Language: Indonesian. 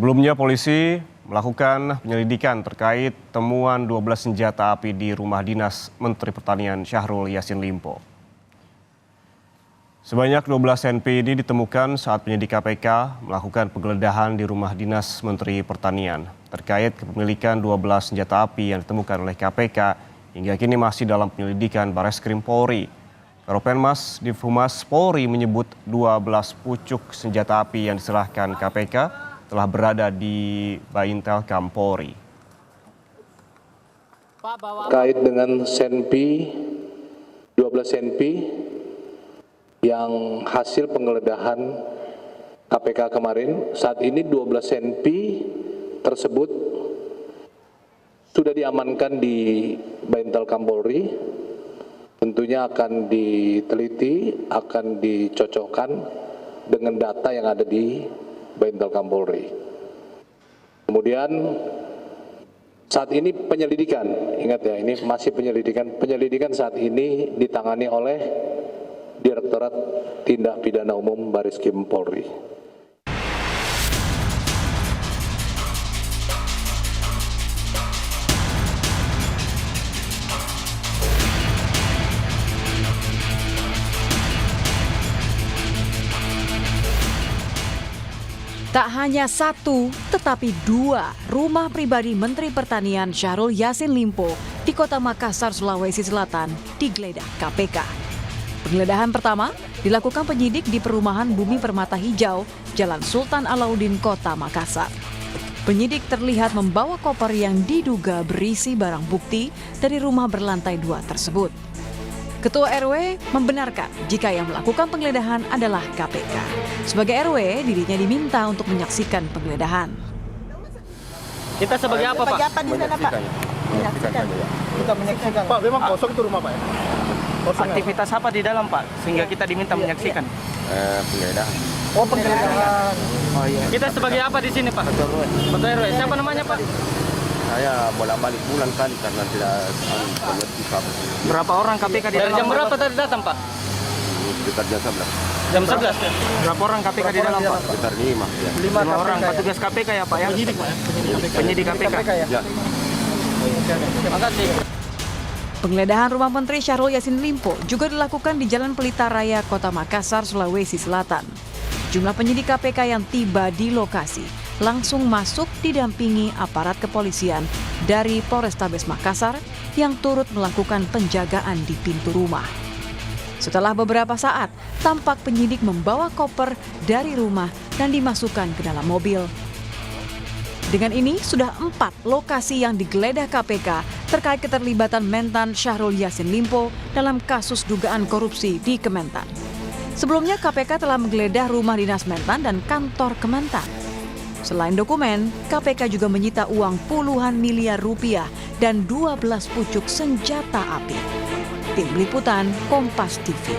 Sebelumnya polisi melakukan penyelidikan terkait temuan 12 senjata api di rumah dinas Menteri Pertanian Syahrul Yassin Limpo. Sebanyak 12 NP ini ditemukan saat penyidik KPK melakukan penggeledahan di rumah dinas Menteri Pertanian terkait kepemilikan 12 senjata api yang ditemukan oleh KPK hingga kini masih dalam penyelidikan Bareskrim Polri. Karopenmas Divhumas Polri menyebut 12 pucuk senjata api yang diserahkan KPK telah berada di Baintelkam Polri. Terkait dengan senpi, 12 senpi yang hasil penggeledahan KPK kemarin, saat ini 12 senpi tersebut sudah diamankan di Baintelkam Polri. Tentunya akan diteliti, akan dicocokkan dengan data yang ada di Baintelkam Polri. Kemudian saat ini penyelidikan, ingat ya, ini masih penyelidikan saat ini ditangani oleh Direktorat Tindak Pidana Umum Bareskrim Polri. Tak hanya satu, tetapi dua rumah pribadi Menteri Pertanian Syahrul Yassin Limpo di Kota Makassar, Sulawesi Selatan digeledah KPK. Penggeledahan pertama dilakukan penyidik di perumahan Bumi Permata Hijau, Jalan Sultan Alauddin, Kota Makassar. Penyidik terlihat membawa koper yang diduga berisi barang bukti dari rumah berlantai 2 tersebut. Ketua RW membenarkan jika yang melakukan penggeledahan adalah KPK. Sebagai RW, dirinya diminta untuk menyaksikan penggeledahan. Kita sebagai apa, Pak? Menyaksikan. Kita menyaksikan. Pak, memang kosong itu rumah, Pak ya? Kosong Aktivitas apa di dalam, Pak? Sehingga kita diminta menyaksikan. Penggeledahan. Oh, penggeledahan. Oh iya. Kita sebagai apa di sini, Pak? Ketua RW. Siapa namanya, Pak? Saya bolak-balik bulan kali karena tidak mengerti apa. Berapa orang KPK di dalam? Dari jam berapa tadi datang, Pak? Sekitar jam 11. Jam 11. Berapa orang KPK di dalam, Pak? Sekitar 5. Ya. 5 orang petugas KPK ya, Pak ya? Penyidik KPK. Ya. Terima kasih. Penggeledahan rumah Menteri Syahrul Yassin Limpo juga dilakukan di Jalan Pelita Raya, Kota Makassar, Sulawesi Selatan. Jumlah penyidik KPK yang tiba di lokasi langsung masuk didampingi aparat kepolisian dari Polrestabes Makassar yang turut melakukan penjagaan di pintu rumah. Setelah beberapa saat, tampak penyidik membawa koper dari rumah dan dimasukkan ke dalam mobil. Dengan ini, sudah 4 lokasi yang digeledah KPK terkait keterlibatan Mentan Syahrul Yassin Limpo dalam kasus dugaan korupsi di Kementan. Sebelumnya, KPK telah menggeledah rumah dinas Mentan dan kantor Kementan. Selain dokumen, KPK juga menyita uang puluhan miliar rupiah dan 12 pucuk senjata api. Tim Liputan Kompas TV.